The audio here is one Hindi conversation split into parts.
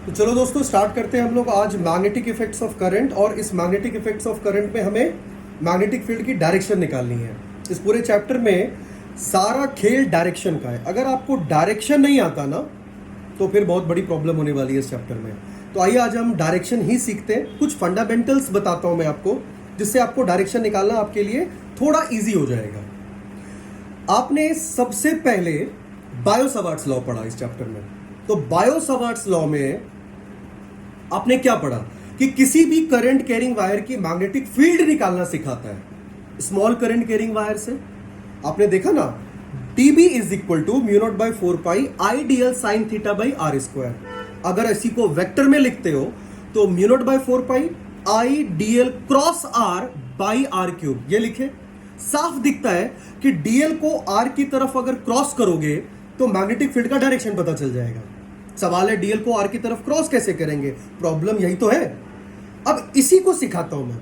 तो चलो दोस्तों स्टार्ट करते हैं हम लोग आज मैग्नेटिक इफेक्ट्स ऑफ करंट। और इस मैग्नेटिक इफेक्ट्स ऑफ करंट में हमें मैग्नेटिक फील्ड की डायरेक्शन निकालनी है। इस पूरे चैप्टर में सारा खेल डायरेक्शन का है। अगर आपको डायरेक्शन नहीं आता ना तो फिर बहुत बड़ी प्रॉब्लम होने वाली है इस चैप्टर में। तो आइए आज हम डायरेक्शन ही सीखते हैं। कुछ फंडामेंटल्स बताता हूं मैं आपको, जिससे आपको डायरेक्शन निकालना आपके लिए थोड़ा ईजी हो जाएगा। आपने सबसे पहले बायो-सावर्ट्स लॉ पढ़ा इस चैप्टर में। तो बायो-सावर्ट्स लॉ में आपने क्या पढ़ा कि किसी भी करंट कैरिंग वायर की मैग्नेटिक फील्ड निकालना सिखाता है स्मॉल करंट कैरिंग वायर से। आपने देखा ना, dB is equal to mu naught by 4 pi I dl sine theta by r square. अगर इसी को वेक्टर में लिखते हो तो mu naught by 4 pi I dl cross r by r cube. ये लिखे, साफ दिखता है कि dl को r की तरफ अगर क्रॉस करोगे तो मैग्नेटिक फील्ड का डायरेक्शन पता चल जाएगा। सवाल है dl को r की तरफ क्रॉस कैसे करेंगे, प्रॉब्लम यही तो है। अब इसी को सिखाता हूं मैं।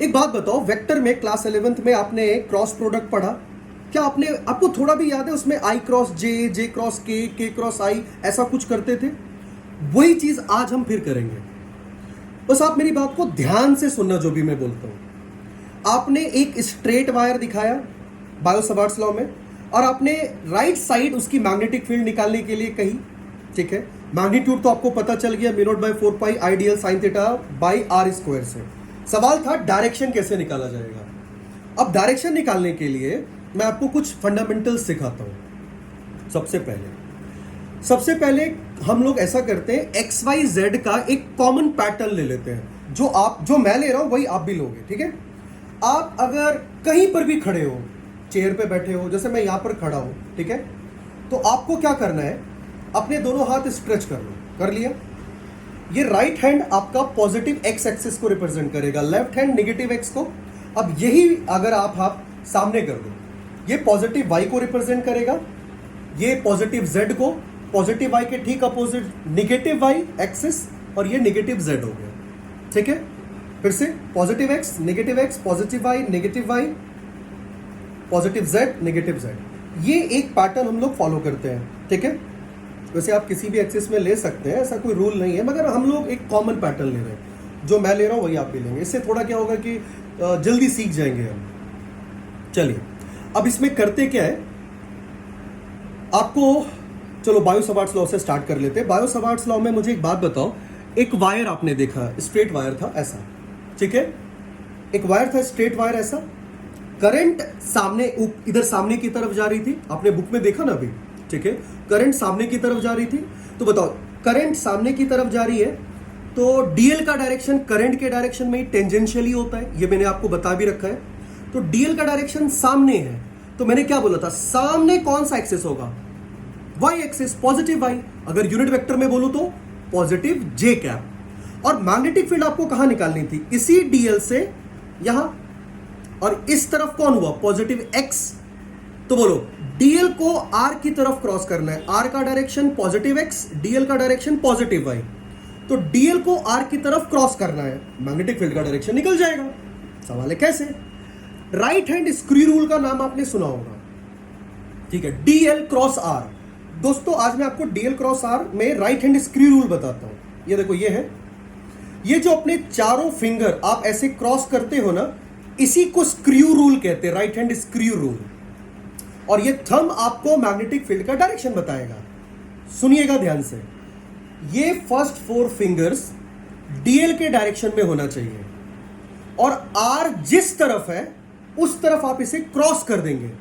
एक बात बताओ, वेक्टर में क्लास 11th में आपने क्रॉस प्रोडक्ट पढ़ा क्या? आपको थोड़ा भी याद है? उसमें i cross J, J cross के, के क्रॉस आई, ऐसा कुछ करते थे। वही चीज आज हम फिर करेंगे। बस आप मेरी बात को ध्यान से सुनना जो भी मैं बोलता हूं। आपने एक स्ट्रेट वायर दिखाया बायो-सावर्ट्स लॉ में, और आपने राइट साइड उसकी मैग्नेटिक फील्ड निकालने के लिए कही। ठीक है, मैग्नीट्यूड तो आपको पता चल गया, mu naught by 4 pi I dl sine theta by r square से। सवाल था डायरेक्शन कैसे निकाला जाएगा। अब डायरेक्शन निकालने के लिए मैं आपको कुछ फंडामेंटल्स सिखाता हूं। सबसे पहले हम लोग ऐसा करते हैं, एक्स वाई जेड का एक कॉमन पैटर्न ले लेते हैं। जो मैं ले रहा हूं वही आप भी लोगे। ठीक है, आप अगर कहीं पर भी खड़े हो, चेयर पे बैठे हो, जैसे मैं यहां पर खड़ा हूं, ठीक है, तो आपको क्या करना है, अपने दोनों हाथ स्ट्रेच कर लो। कर लिया? ये राइट हैंड आपका पॉजिटिव एक्स एक्सिस को रिप्रेजेंट करेगा, लेफ्ट हैंड नेगेटिव एक्स को। अब यही अगर आप हाथ सामने कर दो, ये पॉजिटिव वाई को रिप्रेजेंट करेगा, ये पॉजिटिव जेड को, पॉजिटिव वाई के ठीक अपोजिट नेगेटिव वाई एक्सिस, और ये नेगेटिव जेड हो गया। ठीक है, फिर से positive x, positive y, positive z, negative z. ये एक पैटर्न हम लोग फॉलो करते हैं। ठीक है, वैसे आप किसी भी एक्सिस में ले सकते हैं, ऐसा कोई रूल नहीं है, मगर हम लोग एक कॉमन पैटर्न ले रहे हैं। जो मैं ले रहा हूं वही आप भी लेंगे। इससे थोड़ा क्या होगा कि जल्दी सीख जाएंगे हम। चलिए, अब इसमें करते क्या है, आपको चलो बायो-सावर्ट्स लॉ से स्टार्ट कर लेते हैं। बायो-सावर्ट्स लॉ में मुझे एक बात बताओ, एक वायर आपने देखा, स्ट्रेट वायर था ऐसा। ठीक है, एक वायर था स्ट्रेट वायर ऐसा, करंट सामने, इधर सामने की तरफ जा रही थी। आपने बुक में देखा ना अभी। ठीक है, करंट सामने की तरफ जा रही थी। तो बताओ, करंट सामने की तरफ जा रही है तो डीएल का डायरेक्शन करंट के डायरेक्शन में ही टेंजेंशियली होता है। ये मैंने आपको बता भी रखा है। तो डीएल का डायरेक्शन सामने है, तो मैंने क्या बोला था, सामने कौन सा एक्सिस होगा, वाई एक्सिस, पॉजिटिव वाई। अगर यूनिट वेक्टर में बोलूं तो पॉजिटिव जे कैप। और मैग्नेटिक फील्ड आपको कहां निकालनी थी, इसी डीएल से यहां, और इस तरफ कौन हुआ, पॉजिटिव एक्स। तो बोलो, डीएल को आर की तरफ क्रॉस करना है। आर का डायरेक्शन पॉजिटिव एक्स, डीएल का डायरेक्शन पॉजिटिव वाई। तो डीएल को आर की तरफ क्रॉस करना है, मैग्नेटिक फील्ड का डायरेक्शन निकल जाएगा। सवाल है कैसे। राइट हैंड स्क्रू रूल का नाम आपने सुना होगा। ठीक है, डीएल क्रॉस आर। दोस्तों आज मैं आपको डीएल क्रॉस आर में राइट हैंड स्क्रू रूल बताता हूं। ये देखो, ये है, ये जो अपने चारों फिंगर आप ऐसे क्रॉस करते हो ना, इसी को स्क्रू रूल कहते हैं, राइट हैंड स्क्रू रूल। और ये थंब आपको मैग्नेटिक फील्ड का डायरेक्शन बताएगा। सुनिएगा ध्यान से, ये फर्स्ट 4 फिंगर्स डीएल के डायरेक्शन में होना चाहिए, और आर जिस तरफ है उस तरफ आप इसे क्रॉस कर देंगे,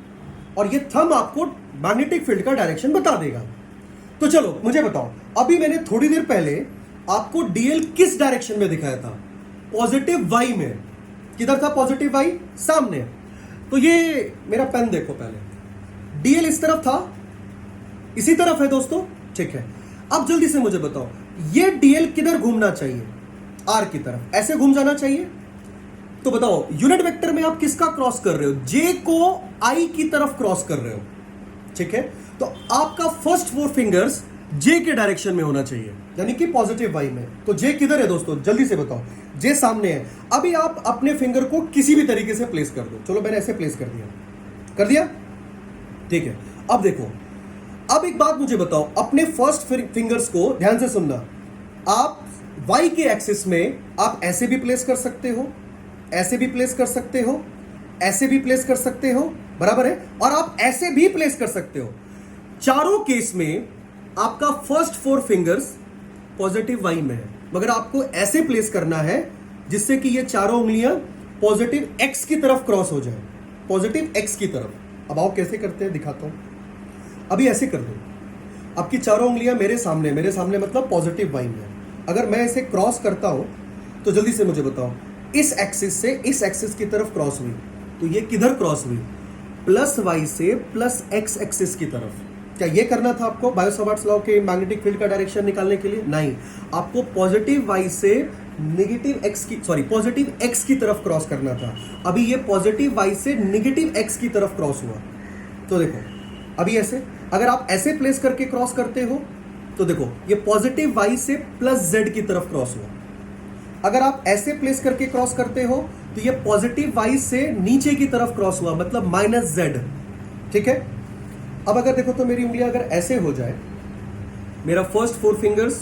और ये थंब आपको मैग्नेटिक फील्ड का डायरेक्शन बता देगा। तो चलो मुझे बताओ, अभी मैंने थोड़ी देर पहले आपको डीएल किस डायरेक्शन में दिखाया था, पॉजिटिव वाई में। किधर था पॉजिटिव वाई, सामने। तो ये मेरा पेन देखो, पहले डीएल इस तरफ था, इसी तरफ है दोस्तों। ठीक है, अब जल्दी से मुझे बताओ, ये डीएल किधर घूमना चाहिए, आर की तरफ, ऐसे घूम जाना चाहिए। तो बताओ, यूनिट वेक्टर में आप किसका क्रॉस कर रहे हो, जे को आई की तरफ क्रॉस कर रहे हो। ठीक है, तो आपका फर्स्ट 4 फिंगर्स जे के डायरेक्शन में होना चाहिए, यानी कि पॉजिटिव वाई में। तो जे किधर है दोस्तों, जल्दी से बताओ। जे सामने है। अभी आप अपने फिंगर को किसी भी तरीके से प्लेस कर दो। चलो मैंने ऐसे प्लेस कर दिया। ठीक है, अब देखो, अब एक बात मुझे बताओ, अपने फर्स्ट फिंगर्स को ध्यान से सुनना, आप y के एक्सिस में आप ऐसे भी प्लेस कर सकते हो, ऐसे भी प्लेस कर सकते हो, ऐसे भी प्लेस कर सकते हो, बराबर है, और आप ऐसे भी प्लेस कर सकते हो। चारों केस में आपका फर्स्ट 4 फिंगर्स पॉजिटिव y में है, मगर आपको ऐसे प्लेस करना है जिससे कि ये चारों उंगलियां पॉजिटिव x की तरफ क्रॉस हो जाए, पॉजिटिव x की तरफ। अब आओ कैसे करते हैं दिखाता हूं। अभी ऐसे कर दो, आपकी चारों उंगलियां मेरे सामने मतलब पॉजिटिव y में। अगर मैं इसे क्रॉस करता हूं तो जल्दी से मुझे बताओ, इस एक्सिस से इस एक्सिस की तरफ क्रॉस हुई, तो ये किधर क्रॉस हुई? प्लस y से प्लस x एक्सिस की तरफ। क्या ये करना था आपको बायो-सावर्ट्स लॉ के मैग्नेटिक फील्ड का डायरेक्शन निकालने के लिए? नहीं, आपको पॉजिटिव y से पॉजिटिव x की तरफ क्रॉस करना था। अभी ये पॉजिटिव y से नेगेटिव x की तरफ क्रॉस हुआ। तो देखो अभी ऐसे, अगर आप ऐसे प्लेस करके क्रॉस करते हो तो देखो ये पॉजिटिव y से प्लस z की तरफ क्रॉस हुआ। अगर आप ऐसे प्लेस करके क्रॉस करते हो तो ये पॉजिटिव y से नीचे की तरफ क्रॉस हुआ, मतलब माइनस z। ठीक है, अब अगर देखो तो मेरी उंगलियां अगर ऐसे हो जाए, मेरा फर्स्ट 4 फिंगर्स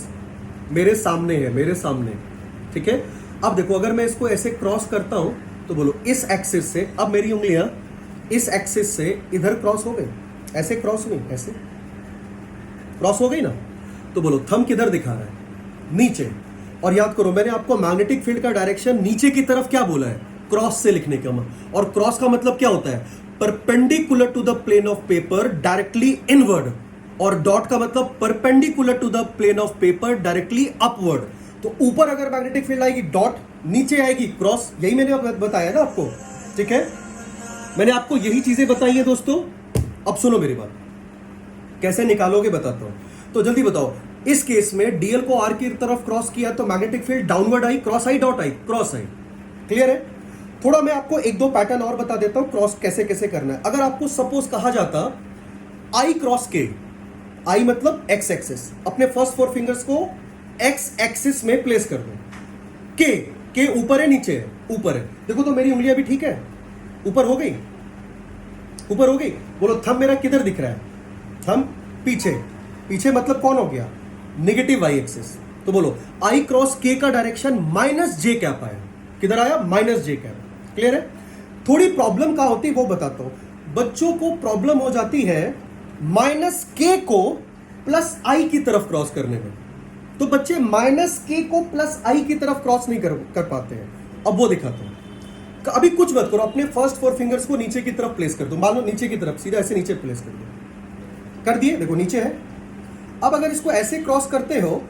मेरे सामने है, मेरे सामने, ठीक है। अब देखो अगर मैं इसको ऐसे क्रॉस करता हूं तो बोलो इस एक्सिस से, अब मेरी उंगलियां इस एक्सिस से इधर क्रॉस हो गई, ऐसे क्रॉस हुई, ऐसे क्रॉस हो गई ना। तो बोलो थंब किधर दिखा रहा है? नीचे। और याद करो मैंने आपको मैग्नेटिक फील्ड का डायरेक्शन नीचे की तरफ क्या बोला है? क्रॉस से लिखने का। और क्रॉस का मतलब क्या होता है? Perpendicular to the plane of paper directly inward. और डॉट का मतलब perpendicular to the plane of paper directly upward. तो ऊपर अगर मैग्नेटिक फील्ड आएगी डॉट, नीचे आएगी क्रॉस। यही मैंने बताया ना आपको, ठीक है। मैंने आपको यही चीजें बताई है दोस्तों। अब सुनो मेरी बात, कैसे निकालोगे बताता हूं। तो जल्दी बताओ, इस केस में डीएल को आर की तरफ क्रॉस किया तो magnetic field downward I, cross I, dot I, cross I. Clear है? थोड़ा मैं आपको 1-2 पैटर्न और बता देता हूं क्रॉस कैसे कैसे करना है। अगर आपको सपोज कहा जाता आई क्रॉस के, आई मतलब एक्स एक्सिस, अपने फर्स्ट 4 फिंगर्स को एक्स एक्सिस में प्लेस कर दो। के ऊपर है नीचे है? ऊपर है। देखो तो मेरी उंगलियां भी ठीक है, ऊपर हो गई, ऊपर हो गई। बोलो थंब मेरा किधर दिख रहा है? थंब पीछे, पीछे मतलब कौन हो गया? Negative y axis. तो बोलो आई क्रॉस के का डायरेक्शन माइनस जे कैप आया। किधर आया? माइनस जे कैप। क्लियर है? थोड़ी प्रॉब्लम क्या होती है वो बताता हूं। बच्चों को प्रॉब्लम हो जाती है माइनस के को प्लस आई की तरफ क्रॉस करने में। तो बच्चे माइनस के को प्लस आई की तरफ क्रॉस नहीं कर पाते हैं। अब वो दिखाता हूं। अभी कुछ मत करो, अपने फर्स्ट 4 फिंगर्स को नीचे की तरफ प्लेस कर दो। मान लो नीचे की तरफ, सीधा ऐसे नीचे प्लेस कर दो। कर दिए? देखो नीचे है। अब अगर इसको ऐसे क्रॉस करते हो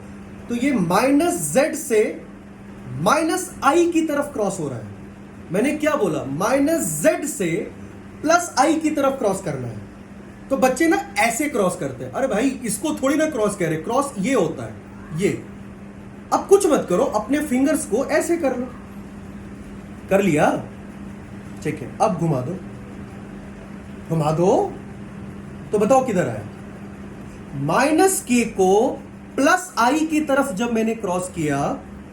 तो ये माइनस जेड से माइनस आई की तरफ क्रॉस हो रहा है। मैंने क्या बोला? माइनस जेड से प्लस आई की तरफ क्रॉस करना है। तो बच्चे ना ऐसे क्रॉस करते हैं। अरे भाई इसको थोड़ी ना क्रॉस कह रहे, क्रॉस ये होता है, ये। अब कुछ मत करो, अपने फिंगर्स को ऐसे कर लो। कर लिया? ठीक है, अब घुमा दो, घुमा दो। तो बताओ किधर आया? माइनस के को प्लस आई की तरफ जब मैंने क्रॉस किया,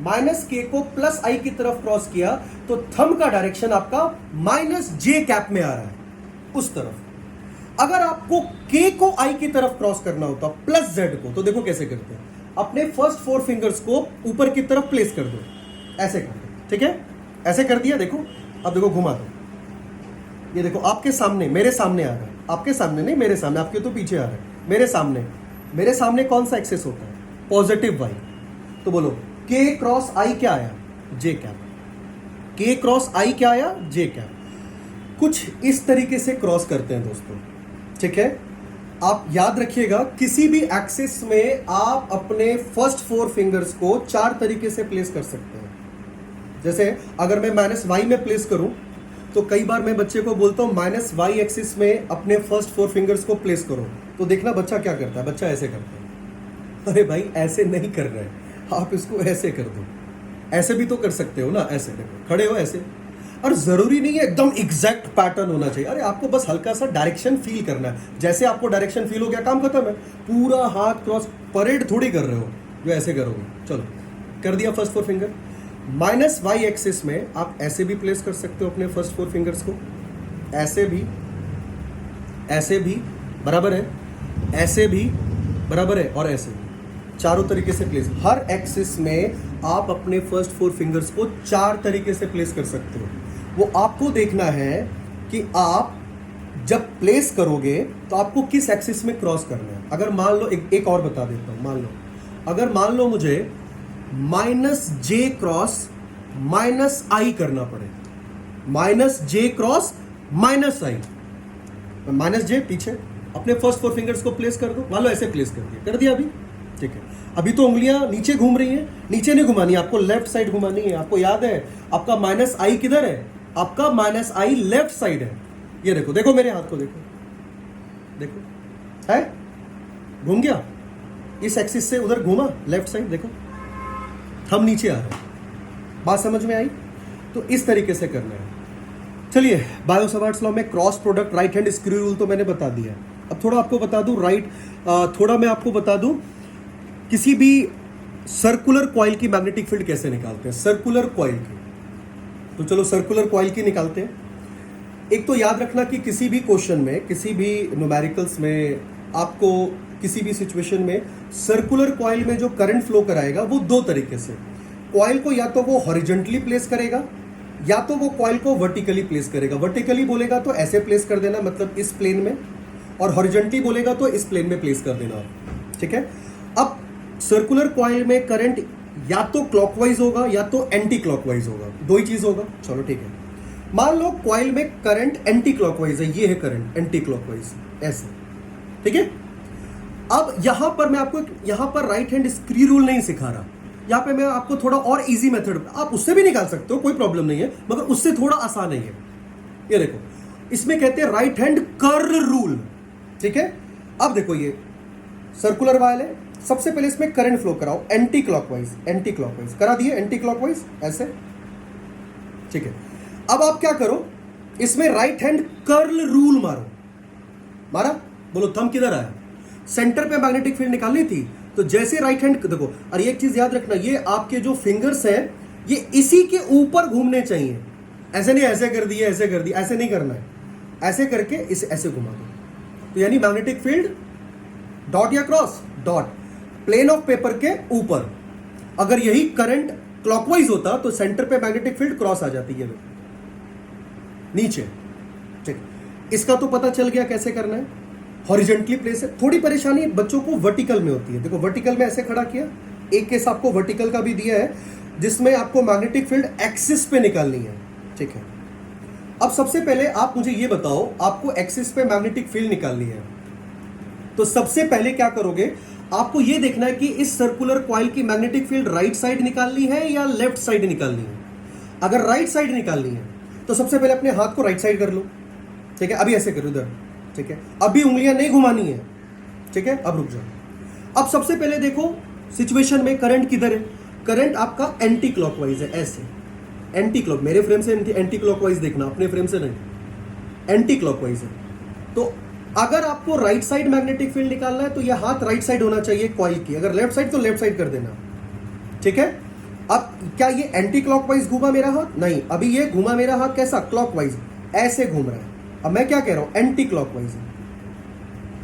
माइनस के को प्लस आई की तरफ क्रॉस किया, तो थंब का डायरेक्शन आपका माइनस जे कैप में आ रहा है, उस तरफ। अगर आपको के को आई की तरफ क्रॉस करना होता प्लस जेड को, तो देखो कैसे करते हैं। अपने फर्स्ट 4 फिंगर्स को ऊपर की तरफ प्लेस कर दो, ऐसे कर दो। ठीक है, ऐसे कर दिया। देखो अब देखो घुमा दो, ये देखो आपके सामने, मेरे सामने आ रहा है। आपके सामने नहीं, मेरे सामने, आपके तो पीछे आ रहा है। मेरे सामने, मेरे सामने कौन सा एक्सिस होता है? Positive y. तो बोलो के क्रॉस आई क्या आया? जे कैप। के क्रॉस आई क्या आया? जे कैप। कुछ इस तरीके से क्रॉस करते हैं दोस्तों, ठीक है। आप याद रखिएगा, किसी भी एक्सिस में आप अपने फर्स्ट 4 फिंगर्स को 4 तरीके से प्लेस कर सकते हैं। जैसे अगर मैं माइनस वाई में प्लेस करूं तो कई बार मैं बच्चे को बोलता हूं माइनस वाई एक्सिस में अपने फर्स्ट 4 फिंगर्स को प्लेस करो। तो देखना बच्चा क्या करता है। बच्चा ऐसे करता है। अरे भाई ऐसे नहीं कर रहे, आप इसको ऐसे कर दो। ऐसे भी तो कर सकते हो ना, ऐसे देखो, खड़े हो ऐसे। और जरूरी नहीं है एकदम एग्जैक्ट पैटर्न होना चाहिए। अरे आपको बस हल्का सा डायरेक्शन फील करना है। जैसे आपको डायरेक्शन फील हो गया, काम खत्म है। पूरा हाथ क्रॉस परेड थोड़ी कर रहे हो जो ऐसे करोगे। चलो कर दिया first 4 finger. Minus y axis में आप ऐसे भी प्लेस कर सकते हो अपने फर्स्ट 4 फिंगर्स को, ऐसे भी, ऐसे भी बराबर है, ऐसे भी बराबर है, और ऐसे भी। चारों तरीके से प्लेस, हर एक्सिस में आप अपने फर्स्ट 4 फिंगर्स को 4 तरीके से प्लेस कर सकते हो। वो आपको देखना है कि आप जब प्लेस करोगे तो आपको किस एक्सिस में क्रॉस करना है। अगर मान लो एक और बता देता हूं, मान लो मुझे -j क्रॉस -i करना पड़े, -j क्रॉस -i, -j पीछे अपने फर्स्ट 4 फिंगर्स को प्लेस कर दो। मान लो ऐसे प्लेस कर दिया अभी, ठीक है। अभी तो उंगलियां नीचे घूम रही हैं, नीचे नहीं घुमानी, आपको लेफ्ट साइड घुमानी है। आपको याद है आपका -i किधर है? आपका -i लेफ्ट साइड है। ये देखो, देखो मेरे हाथ को, देखो है, घूम गया, इस एक्सिस से उधर घूमा, लेफ्ट साइड देखो, हम नीचे आ रहे हैं। बात समझ में आई? तो इस तरीके से करना है। चलिए, बायो-सवार्ट्स लॉ में cross product, right hand screw rule तो मैंने बता दिया। अब थोड़ा आपको बता दूं थोड़ा मैं आपको बता दूं किसी भी सर्कुलर कॉइल की मैग्नेटिक फील्ड कैसे निकालते हैं। सर्कुलर कॉइल की, तो चलो सर्कुलर कॉइल की निकालते हैं। एक तो याद रखना कि किसी भी क्वेश्चन में, किसी भी न्यूमेरिकल्स में, आपको किसी भी सिचुएशन में सर्कुलर कॉइल में जो करंट फ्लो कराएगा वो 2 तरीके से। कॉइल को या तो वो हॉरिजॉन्टली प्लेस करेगा या तो वो कॉइल को वर्टिकली प्लेस करेगा। वर्टिकली बोलेगा तो ऐसे प्लेस कर देना, मतलब इस प्लेन में, और हॉरिजॉन्टली बोलेगा तो इस प्लेन में प्लेस कर देना, ठीक है। अब सर्कुलर कॉइल में करंट या तो क्लॉकवाइज होगा या तो एंटी क्लॉकवाइज होगा, 2 ही चीज होगा। चलो ठीक है, मान लो कॉइल में करंट एंटी क्लॉकवाइज है, ये है करंट एंटी क्लॉकवाइज, ऐसे, ठीक है। अब यहां पर मैं आपको यहां पर राइट हैंड स्क्रू रूल नहीं सिखा रहा, यहां पे मैं आपको थोड़ा और इजी मेथड, आप उससे भी निकाल सकते हो, कोई प्रॉब्लम नहीं है, मगर उससे थोड़ा आसान नहीं है। ये देखो, इसमें कहते हैं राइट हैंड कर्ल रूल, ठीक है। अब देखो, ये सर्कुलर वायल है, सबसे पहले इसमें करंट फ्लो कराओ एंटी क्लॉकवाइज करा दिए, एंटी क्लॉकवाइज ऐसे, ठीक है। अब आप क्या करो, इसमें राइट हैंड कर्ल रूल मारो, मारा, बोलो थंब किधर आया? सेंटर पे मैग्नेटिक फील्ड निकालनी थी, तो जैसे राइट हैंड देखो, और एक चीज याद रखना, ये आपके जो फिंगर्स हैं ये इसी के ऊपर घूमने चाहिए, ऐसे नहीं ऐसे कर दिए, ऐसे कर दिया, ऐसे नहीं करना है, ऐसे करके इसे ऐसे घुमा दो। तो यानी मैग्नेटिक फील्ड डॉट या cross, dot plane of paper के ऊपर। अगर यही करंट क्लॉकवाइज होता तो सेंटर पे मैग्नेटिक फील्ड क्रॉस आ जाती है, नीचे, ठीक। इसका तो पता चल गया कैसे करना है, हॉरिजॉन्टली प्लेस है। थोड़ी परेशानी बच्चों को वर्टिकल में होती है, देखो वर्टिकल में ऐसे खड़ा किया, एक केस आपको वर्टिकल का भी दिया है जिसमें आपको मैग्नेटिक फील्ड एक्सिस पे निकालनी है, ठीक है। अब सबसे पहले आप मुझे ये बताओ, आपको एक्सिस पे मैग्नेटिक फील्ड निकालनी है, तो सबसे पहले क्या करोगे, आपको ये देखना है कि इस सर्कुलर कॉइल की मैग्नेटिक फील्ड राइट साइड निकालनी है या लेफ्ट साइड निकालनी है। अगर राइट साइड निकालनी है तो सबसे पहले अपने हाथ को राइट साइड कर लो, ठीक है। अभी ऐसे करो इधर, ठीक है। अभी उंगलियां नहीं घुमानी है, ठीक है। अब रुक जाओ। अब सबसे पहले देखो सिचुएशन में करंट किधर है, करंट आपका एंटी क्लॉकवाइज है, ऐसे एंटी क्लॉक, मेरे फ्रेम से एंटी क्लॉकवाइज देखना, अपने फ्रेम से नहीं, एंटी क्लॉकवाइज है। तो अगर आपको राइट साइड मैग्नेटिक फील्ड निकालना है तो यह हाथ राइट साइड होना चाहिए कॉइल की, अगर लेफ्ट साइड तो लेफ्ट साइड कर देना, ठीक है। अब क्या ये एंटी क्लॉकवाइज घूमा मेरा हाथ? नहीं, अभी ये घूमा मेरा हाथ कैसा, क्लॉकवाइज, ऐसे घूम रहा है। अब मैं क्या कह रहा हूं, एंटी क्लॉकवाइज,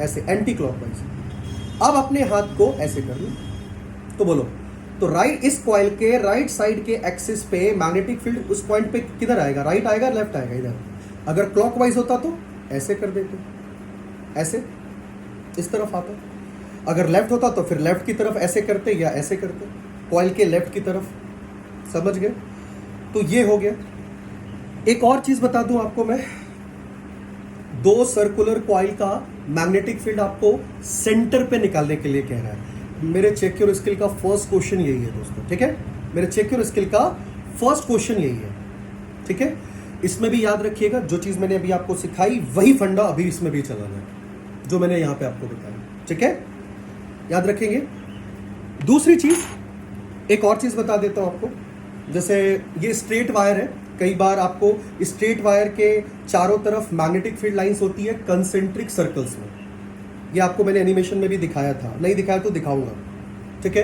ऐसे एंटी क्लॉकवाइज। अब अपने हाथ को ऐसे कर लो, तो बोलो, तो राइट, इस कॉइल के राइट साइड के एक्सिस पे मैग्नेटिक फील्ड उस पॉइंट पे किधर आएगा, राइट आएगा लेफ्ट आएगा, इधर। अगर क्लॉकवाइज होता तो ऐसे कर देते, ऐसे इस तरफ आता, अगर लेफ्ट होता तो फिर लेफ्ट की तरफ ऐसे करते या ऐसे करते, कॉइल के लेफ्ट की तरफ, समझ गए। तो ये हो गया। एक और चीज बता दूं आपको मैं, 2 सर्कुलर कॉइल का मैग्नेटिक फील्ड आपको सेंटर पे निकालने के लिए कह रहा है। मेरे चेक योर स्किल का फर्स्ट क्वेश्चन यही है दोस्तों, ठीक है। मेरे चेक योर स्किल का फर्स्ट क्वेश्चन यही है, ठीक है। इसमें भी याद रखिएगा, जो चीज मैंने अभी आपको सिखाई वही फंडा अभी इसमें भी चलाना है, जो मैंने यहां पे आपको बताया, ठीक है। याद रखेंगे। दूसरी चीज, एक और चीज बता देता हूं आपको, जैसे ये स्ट्रेट वायर है, कई बार आपको स्ट्रेट वायर के चारों तरफ मैग्नेटिक फील्ड लाइंस होती है कंसेंट्रिक सर्कल्स में, ये आपको मैंने एनिमेशन में भी दिखाया था, नहीं दिखाया तो दिखाऊंगा, ठीक है।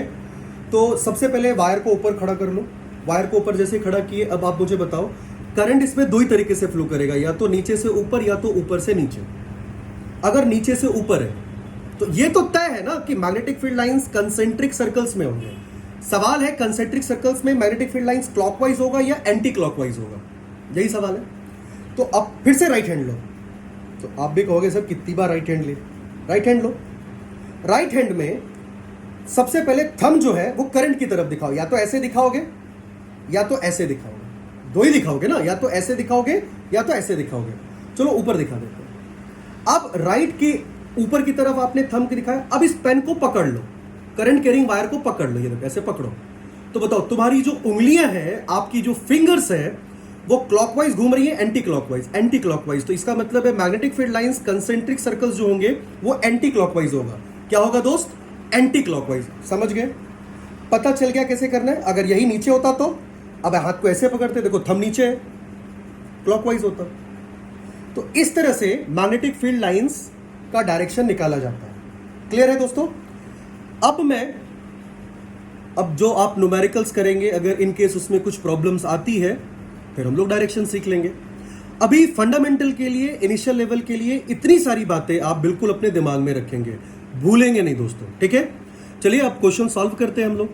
तो सबसे पहले वायर को ऊपर खड़ा कर लो, वायर को ऊपर जैसे खड़ा किए, अब आप मुझे बताओ करंट इसमें 2 ही तरीके से फ्लो करेगा, या तो नीचे से ऊपर या तो ऊपर से नीचे। अगर नीचे से ऊपर है तो ये तो तय है ना कि magnetic field lines concentric circles में होंगे। सवाल है कंसेंट्रिक सर्कल्स में मैग्नेटिक फील्ड लाइंस क्लॉकवाइज होगा या एंटी क्लॉकवाइज होगा, यही सवाल है। तो अब फिर से राइट हैंड लो। तो आप भी कहोगे सर कितनी बार राइट हैंड ले, राइट हैंड लो। राइट हैंड में सबसे पहले थंब जो है वो करंट की तरफ दिखाओ, या तो ऐसे दिखाओगे या तो ऐसे दिखाओगे, दो ही दिखाओगे ना, या तो ऐसे दिखाओगे या तो ऐसे दिखाओगे। चलो ऊपर दिखा देते हैं। अब राइट की ऊपर की तरफ आपने थंब के दिखाया, अब इस पेन को पकड़ लो, करंट कैरिंग वायर को पकड़ लो, ये देखो ऐसे पकड़ो। तो बताओ तुम्हारी जो उंगलियां हैं, आपकी जो फिंगर्स है, वो क्लॉकवाइज घूम रही है एंटी क्लॉकवाइज, एंटी क्लॉकवाइज। तो इसका मतलब है magnetic field lines concentric circles जो होंगे वो एंटी क्लॉकवाइज होगा। क्या होगा दोस्त? Anti clockwise. समझ गए? पता चल गया कैसे करना है। अगर यही नीचे होता तो अब हाथ को ऐसे पकड़ते, देखो थंब नीचे है, क्लॉकवाइज होता। तो इस तरह से मैग्नेटिक फील्ड लाइंस का डायरेक्शन निकाला जाता है। क्लियर है दोस्तों? अब जो आप न्यूमेरिकल्स करेंगे, अगर इन केस उसमें कुछ प्रॉब्लम्स आती है फिर हम लोग डायरेक्शन सीख लेंगे। अभी फंडामेंटल के लिए, इनिशियल लेवल के लिए इतनी सारी बातें आप बिल्कुल अपने दिमाग में रखेंगे, भूलेंगे नहीं दोस्तों। ठीक है, चलिए अब क्वेश्चन सॉल्व करते हैं हम लोग।